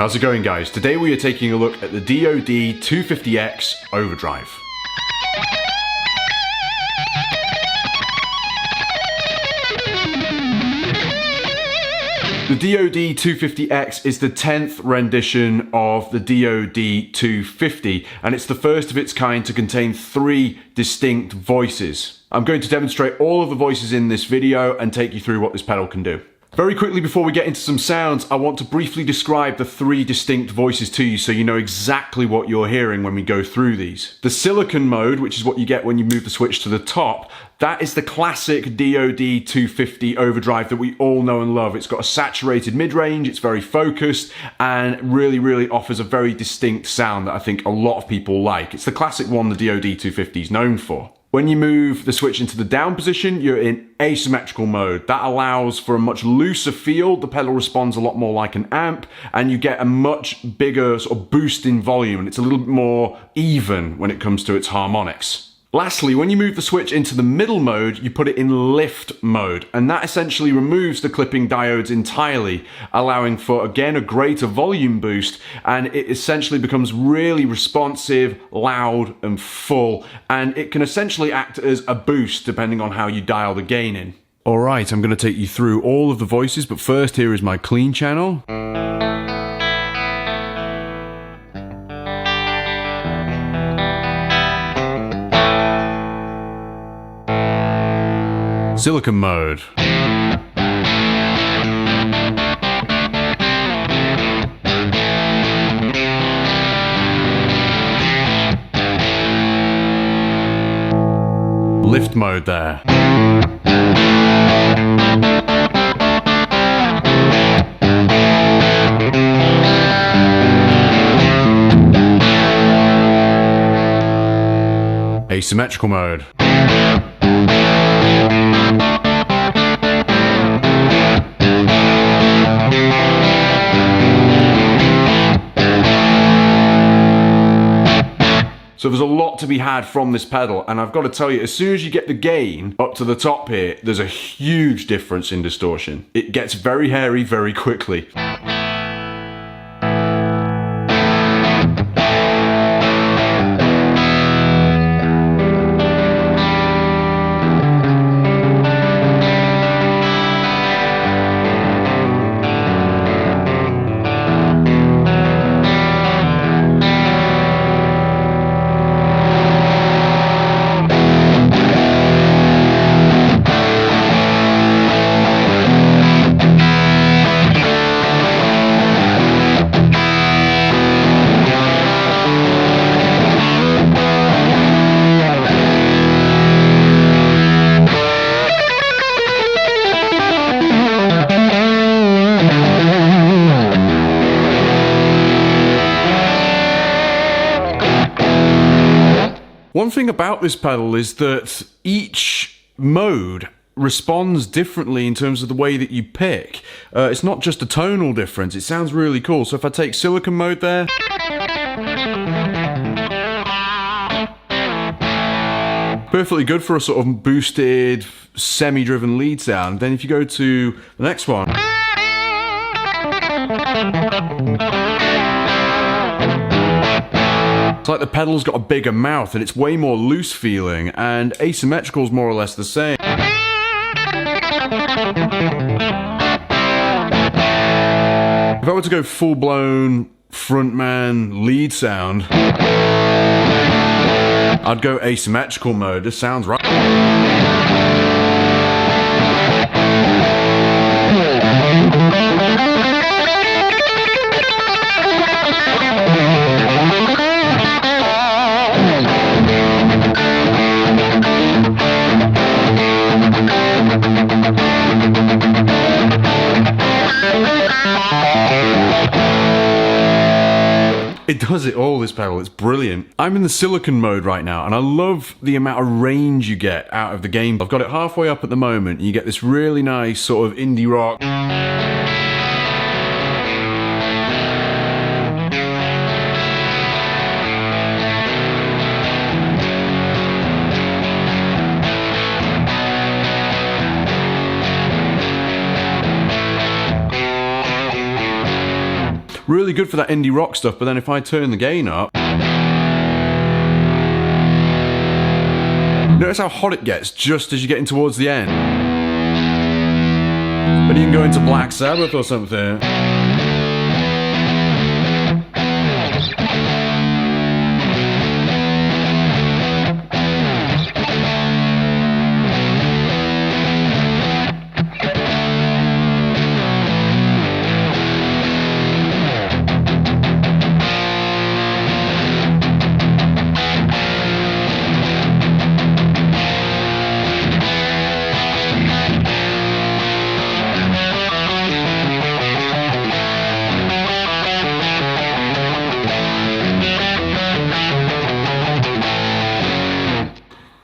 How's it going, guys? Today we are taking a look at the DOD 250X Overdrive. The DOD 250X is the 10th rendition of the DOD 250, and it's the first of its kind to contain 3 distinct voices. I'm going to demonstrate all of the voices in this video and take you through what this pedal can do. Very quickly before we get into some sounds, I want to briefly describe the 3 distinct voices to you so you know exactly what you're hearing when we go through these. The silicon mode, which is what you get when you move the switch to the top, that is the classic DOD 250 overdrive that we all know and love. It's got a saturated mid-range, it's very focused, and really offers a very distinct sound that I think a lot of people like. It's the classic one the DOD 250 is known for. When you move the switch into the down position, you're in asymmetrical mode. That allows for a much looser feel. The pedal responds a lot more like an amp, and you get a much bigger sort of boost in volume, and it's a little bit more even when it comes to its harmonics. Lastly, when you move the switch into the middle mode, you put it in lift mode, and that essentially removes the clipping diodes entirely, allowing for, again, a greater volume boost, and it essentially becomes really responsive, loud, and full, and it can essentially act as a boost depending on how you dial the gain in. Alright, I'm going to take you through all of the voices, but first here is my clean channel. Silicon mode. Lift mode there. Asymmetrical mode. So there's a lot to be had from this pedal, and I've got to tell you, as soon as you get the gain up to the top here, there's a huge difference in distortion. It gets very hairy very quickly. One thing about this pedal is that each mode responds differently in terms of the way that you pick. It's not just a tonal difference, it sounds really cool. So if I take silicon mode there, perfectly good for a sort of boosted, semi-driven lead sound. Then if you go to the next one, it's like the pedal's got a bigger mouth and it's way more loose feeling, and asymmetrical's more or less the same. If I were to go full-blown frontman lead sound, I'd go asymmetrical mode. This sounds right. It does it all, this pedal. It's brilliant. I'm in the silicon mode right now, and I love the amount of range you get out of the game. I've got it halfway up at the moment, and you get this really nice sort of indie rock. Really good good for that indie rock stuff, but then if I turn the gain up, notice how hot it gets just as you're getting towards the end. But you can go into Black Sabbath or something.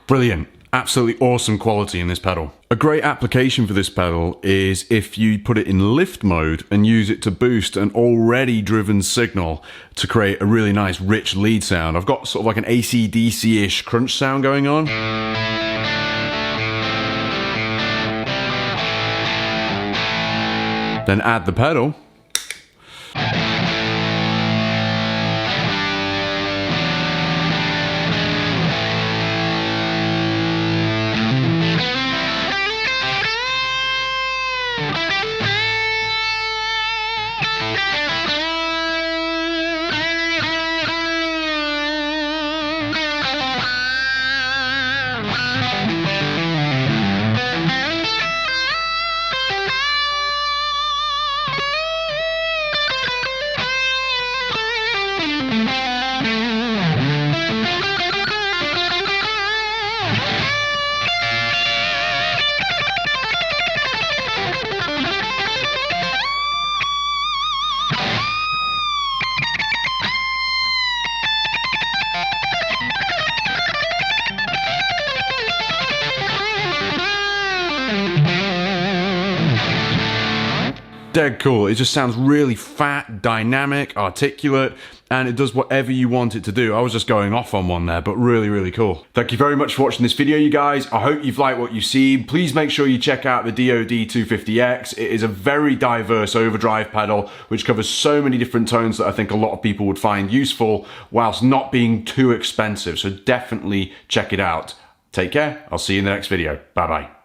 Brilliant. Absolutely awesome quality in this pedal. A great application for this pedal is if you put it in lift mode and use it to boost an already driven signal to create a really nice rich lead sound. I've got sort of like an AC/DC-ish crunch sound going on. Then add the pedal. Dead cool. It just sounds really fat, dynamic, articulate, and it does whatever you want it to do. I was just going off on one there, but really, really cool. Thank you very much for watching this video, you guys. I hope you've liked what you've seen. Please make sure you check out the DOD 250X. It is a very diverse overdrive pedal, which covers so many different tones that I think a lot of people would find useful, whilst not being too expensive. So definitely check it out. Take care. I'll see you in the next video. Bye-bye.